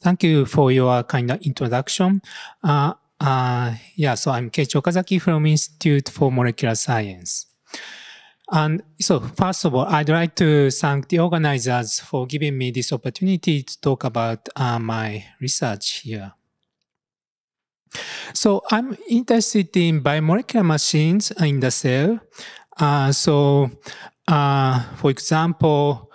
thank you for your kind of introduction. So I'm Kei-ichi Okazaki from Institute for Molecular Science. And so first of all, I'd like to thank the organizers for giving me this opportunity to talk about my research here. So I'm interested in biomolecular machines in the cell. For example,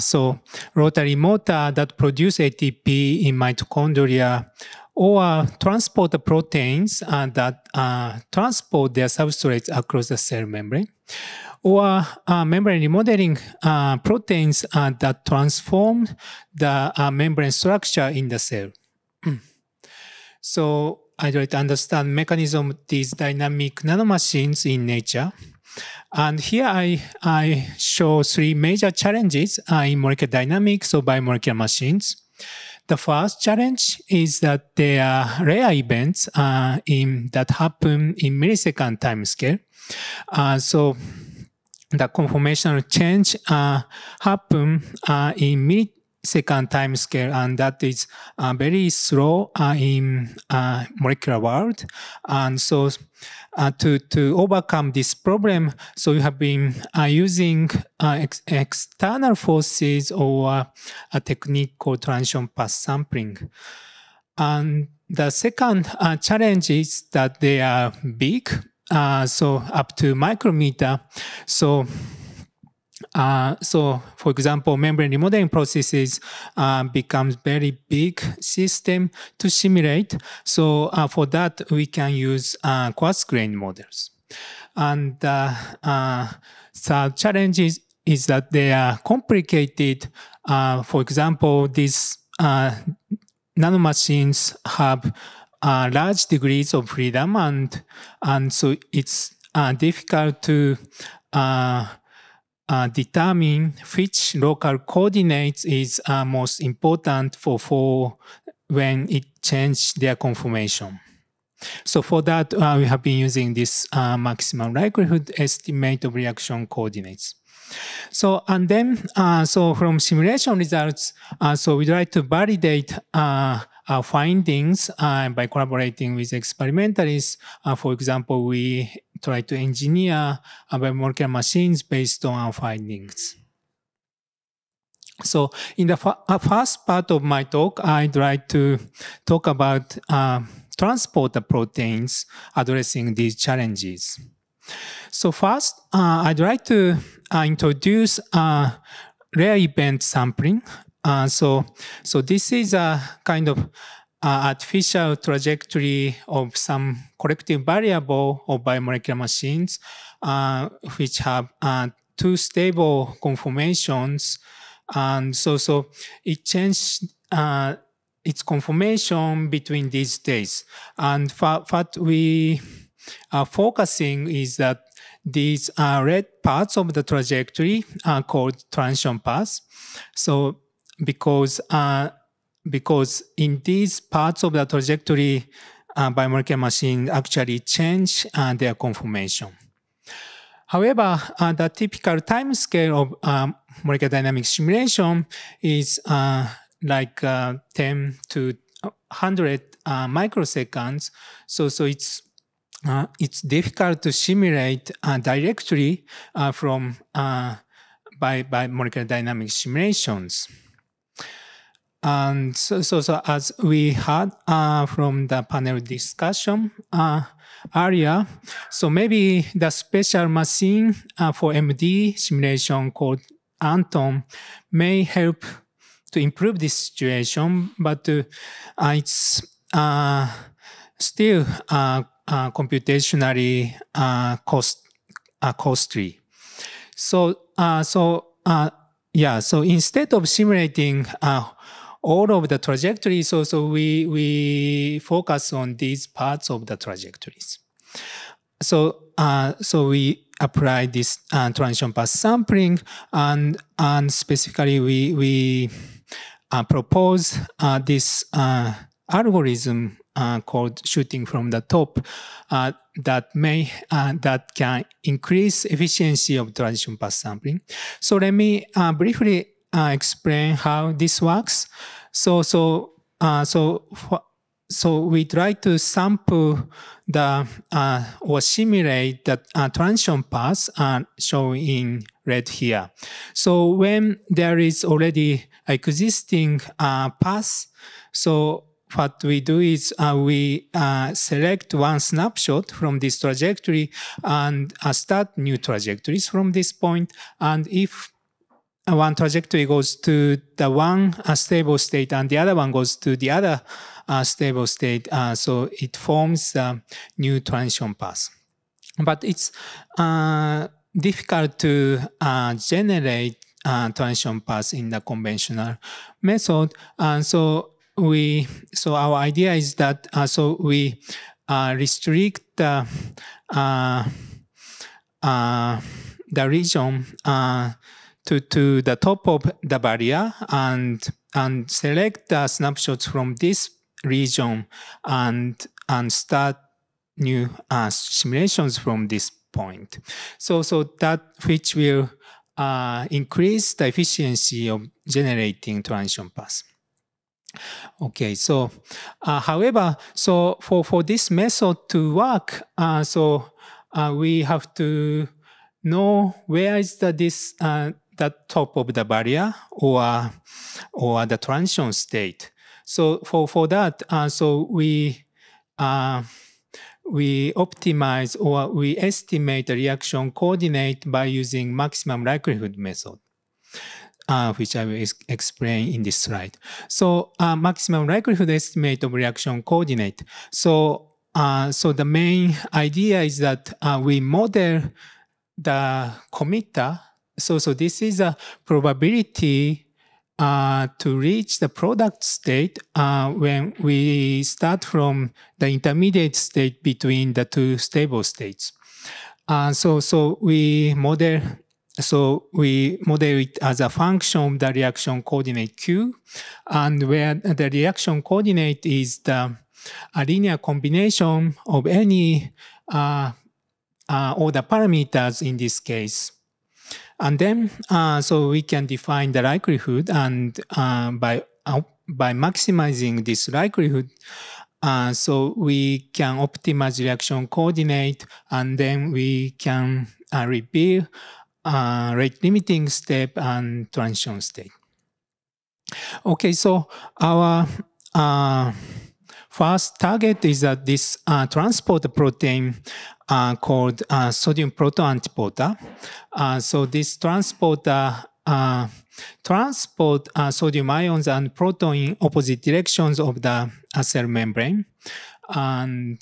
so rotary motor that produce ATP in mitochondria, or transporter proteins that transport their substrates across the cell membrane, or membrane remodeling proteins that transform the membrane structure in the cell. So I'd like to understand mechanism of these dynamic nanomachines in nature. And here I show three major challenges in molecular dynamics of biomolecular machines. The first challenge is that there are rare events that happen in millisecond time scale. So the conformational change happen in millisecond time scale, and that is very slow in molecular world. And so to overcome this problem, so we have been using external forces or a technique called transition path sampling. And the second challenge is that they are big, so up to micrometer. So for example, membrane remodeling processes becomes very big system to simulate. So for that, we can use quartz grain models. And third challenge is that they are complicated. For example, these nanomachines have large degrees of freedom, and so it's difficult to determine which local coordinates is most important for when it changes their conformation. So for that, we have been using this maximum likelihood estimate of reaction coordinates. So and then so from simulation results, so we try to validate our findings by collaborating with experimentalists. For example, we try to engineer biomolecular machines based on our findings. So in the first part of my talk, I'd like to talk about transporter proteins addressing these challenges. So first, I'd like to introduce rare event sampling. So this is a kind of artificial trajectory of some collective variable of biomolecular machines, which have two stable conformations. And so it changed its conformation between these states. And what we are focusing is that these red parts of the trajectory are called transition paths. So because in these parts of the trajectory, biomolecular machines actually change their conformation. However, the typical time scale of molecular dynamics simulation is like 10 to 100 microseconds. So it's difficult to simulate directly by molecular dynamics simulations. And so as we had from the panel discussion earlier, so maybe the special machine for MD simulation called Anton may help to improve this situation, but it's still computationally costly. So instead of simulating all of the trajectories, so we focus on these parts of the trajectories. So we apply this transition path sampling, and specifically we propose this algorithm called shooting from the top that can increase efficiency of transition path sampling. So let me briefly explain how this works. So we try to sample the or simulate the transition paths shown in red here. So when there is already existing path, so what we do is we select one snapshot from this trajectory and start new trajectories from this point. And if one trajectory goes to the one stable state and the other one goes to the other stable state, so it forms a new transition path. But it's difficult to generate transition paths in the conventional method. And so our idea is that we restrict the region to the top of the barrier and select the snapshots from this region and start new simulations from this point. So that which will increase the efficiency of generating transition paths. Okay, so however, so for this method to work, we have to know where is the top of the barrier or the transition state. So for that, so we optimize or we estimate the reaction coordinate by using maximum likelihood method, which I will explain in this slide. So maximum likelihood estimate of reaction coordinate. So the main idea is that we model the committer. So this is a probability to reach the product state when we start from the intermediate state between the two stable states. So we model it as a function of the reaction coordinate Q, and where the reaction coordinate is the linear combination of any all the parameters in this case. And then, so we can define the likelihood, and by maximizing this likelihood, so we can optimize reaction coordinate, and then we can reveal rate limiting step and transition state. Okay, so our first target is that this transporter protein called sodium protoantipota. So this transporter transport sodium ions and proton in opposite directions of the cell membrane. And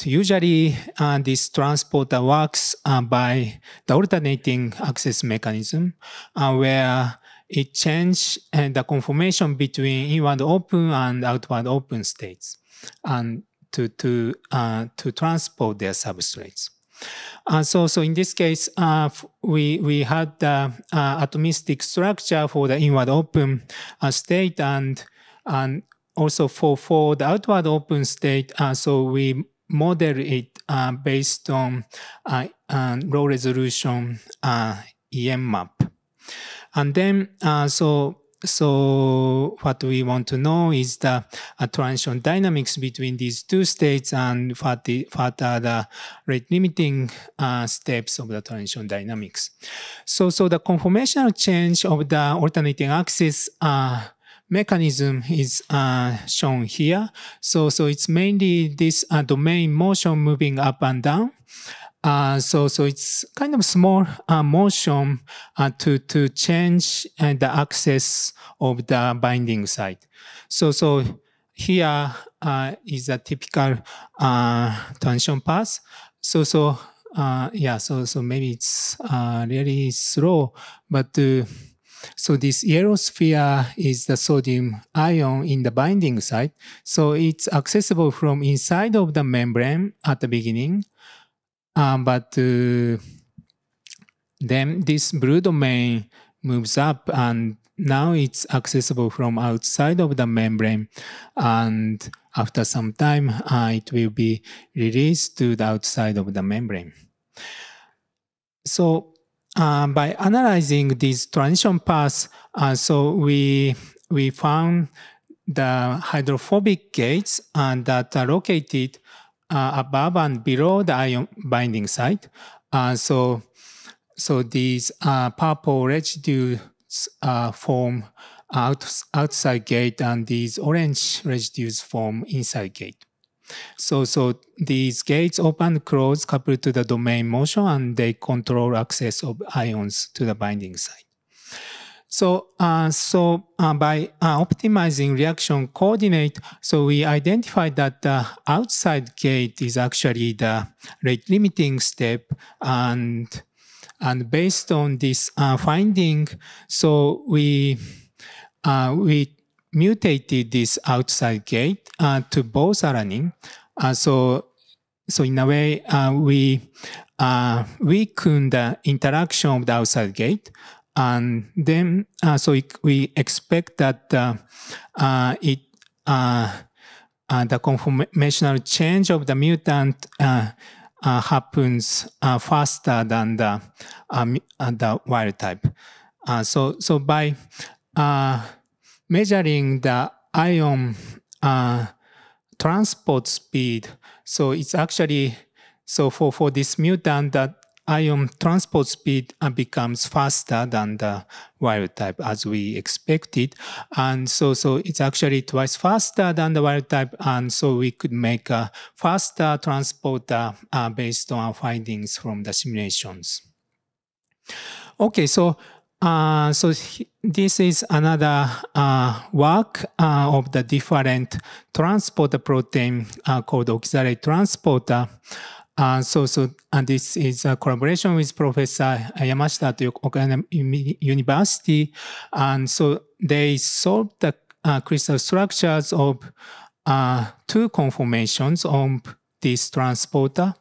usually this transporter works by the alternating access mechanism where it changes the conformation between inward open and outward open states and to transport their substrates. So in this case, we had the atomistic structure for the inward open state, and also for the outward open state, so we model it based on low resolution EM map. And then, so what we want to know is the transition dynamics between these two states and what are the rate limiting steps of the transition dynamics. So the conformational change of the alternating axis mechanism is shown here. So it's mainly this domain motion moving up and down. So it's kind of small motion to change the axis of the binding site. So here is a typical transition path. So maybe it's really slow, but so this yellow sphere is the sodium ion in the binding site. So it's accessible from inside of the membrane at the beginning. But then this blue domain moves up, and now it's accessible from outside of the membrane. And after some time, it will be released to the outside of the membrane. So by analyzing these transition paths, so we found the hydrophobic gates that are located above and below the ion binding site. So these purple residues form outside gate, and these orange residues form inside gate. So these gates open and close coupled to the domain motion, and they control access of ions to the binding site. So by optimizing reaction coordinate, so we identified that the outside gate is actually the rate limiting step, and based on this finding, so we mutated this outside gate to both alanine. So in a way, we weaken the interaction of the outside gate, and then so we expect that the conformational change of the mutant happens faster than the wild type. So by measuring the ion transport speed, so it's actually, so for this mutant, that ion transport speed becomes faster than the wild type as we expected. And so it's actually twice faster than the wild type, and so we could make a faster transporter based on our findings from the simulations. Okay, so this is another work of the different transporter protein called oxalate transporter. And this is a collaboration with Professor Yamashita at Okazaki University. And so they solved the crystal structures of two conformations of this transporter,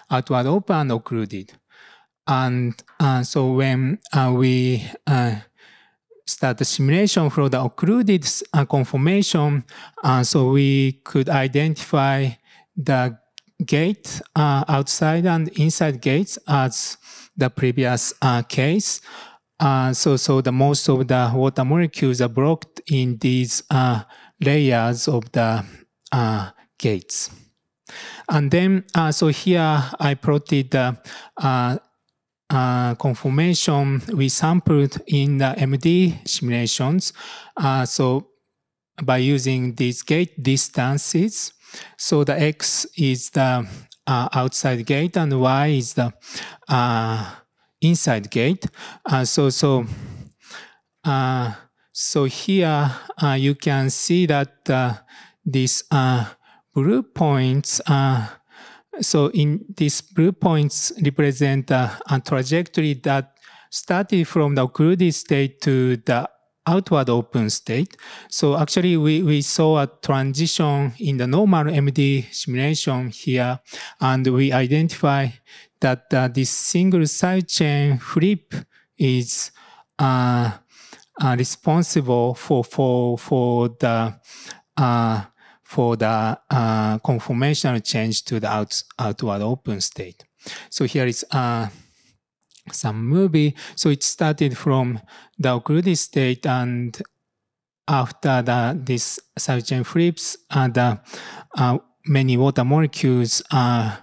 outward open and occluded. And so when we start the simulation for the occluded conformation, so we could identify the gate outside and inside gates as the previous case. So the most of the water molecules are blocked in these layers of the gates. And then so here I plotted the conformation we sampled in the MD simulations. So by using these gate distances, so the X is the outside gate and Y is the inside gate. So here you can see that these blue points, so in these blue points represent a trajectory that started from the occluded state to the outward open state. So actually we saw a transition in the normal MD simulation here, and we identify that this single side chain flip is responsible for the conformational change to the outward open state. So here is some movie. So it started from the occluded state, and after this sidechain flips, many water molecules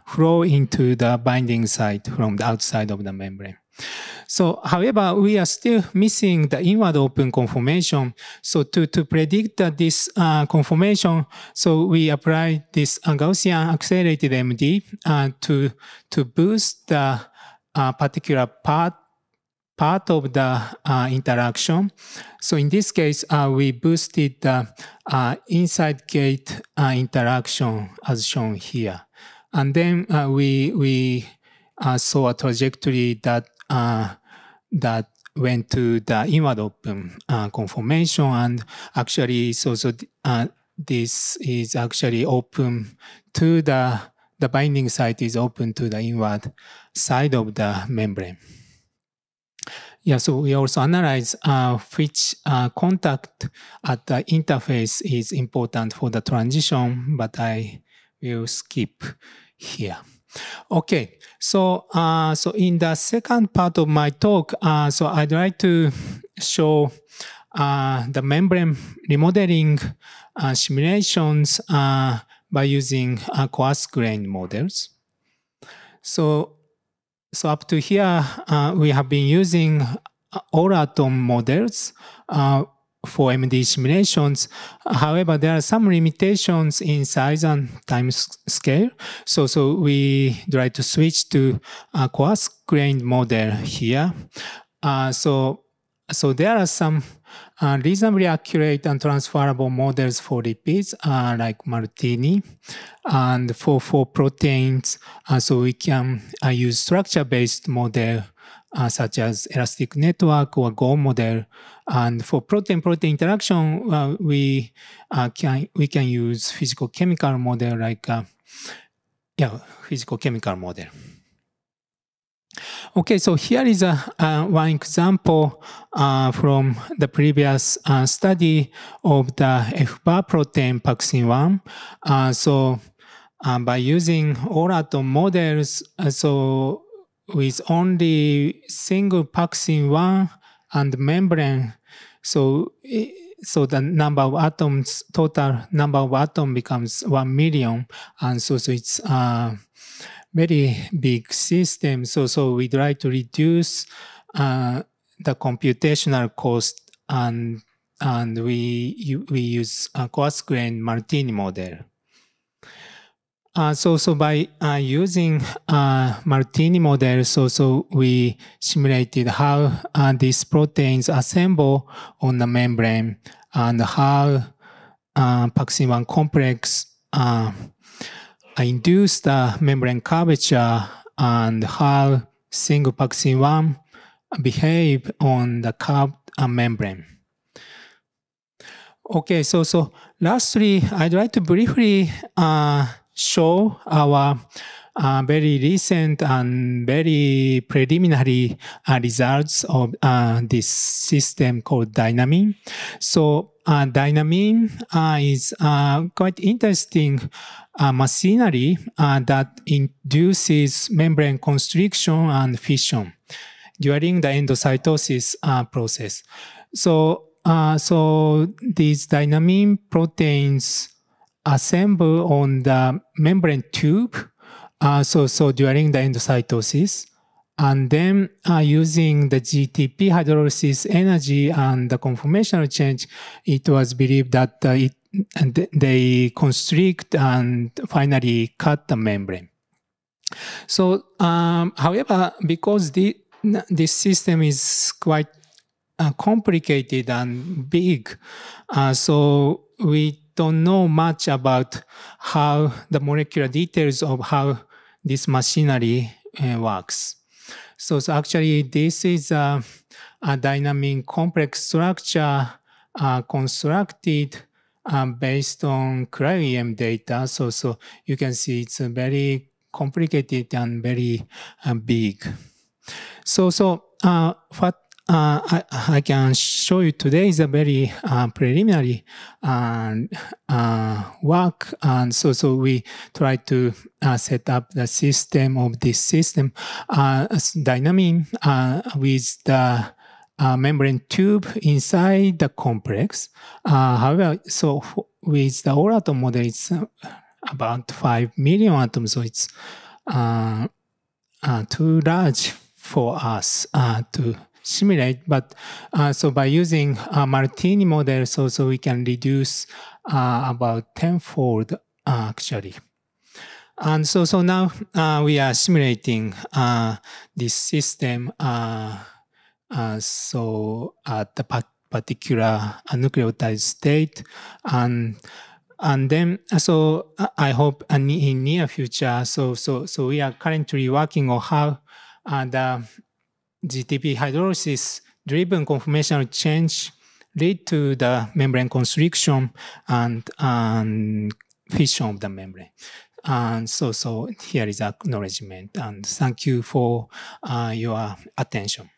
flow into the binding site from the outside of the membrane. So, however, we are still missing the inward open conformation. So to predict this conformation, so we apply this Gaussian accelerated MD to boost the particular part of the interaction. So in this case, we boosted the inside gate interaction as shown here. And then we saw a trajectory that went to the inward open conformation, and actually this is actually open to the binding site is open to the inward side of the membrane. Yeah, so we also analyze which contact at the interface is important for the transition, but I will skip here. Okay, so in the second part of my talk, so I'd like to show the membrane remodeling simulations by using coarse-grained models. So up to here, we have been using all-atom models for MD simulations. However, there are some limitations in size and time scale. So we try to switch to a coarse-grained model here. So there are some reasonably accurate and transferable models for lipids, like Martini. And for proteins, so we can use structure-based model such as elastic network or Go model. And for protein-protein interaction, we can use physical-chemical model like physical-chemical model. Okay, so here is one example from the previous study of the F-bar protein PAXIN-1. By using all-atom models, so with only single PAXIN-1 and membrane, so the number of atoms, total number of atoms becomes 1 million, and so it's very big system. So we try to reduce the computational cost, and we use a coarse-grained Martini model. So by using Martini model, so we simulated how these proteins assemble on the membrane and how PAXIN-1 complex induce the membrane curvature and how single PAXIN-1 behave on the curved membrane. Okay, so lastly, I'd like to briefly show our very recent and very preliminary results of this system called Dynamine. So Dynamine is quite interesting machinery that induces membrane constriction and fission during the endocytosis process. So these Dynamine proteins assemble on the membrane tube, so during the endocytosis, and then using the GTP hydrolysis energy and the conformational change, it was believed that they constrict and finally cut the membrane. So, however, because this system is quite complicated and big, so we don't know much about how the molecular details of how this machinery works. So actually, this is a Dynamine complex structure constructed based on cryo-EM data. So you can see it's very complicated and very big. So what I can show you today is a very preliminary work, and so we try to set up the system of this system Dynamine with the membrane tube inside the complex. However, so with the all-atom model, it's about 5 million atoms, so it's too large for us to simulate, but so by using a Martini model, so we can reduce about tenfold actually. And so now we are simulating this system so at the particular nucleotide state, and then so I hope in near future. So we are currently working on how the GTP hydrolysis-driven conformational change lead to the membrane constriction and fission of the membrane. And so here is acknowledgement, and thank you for your attention.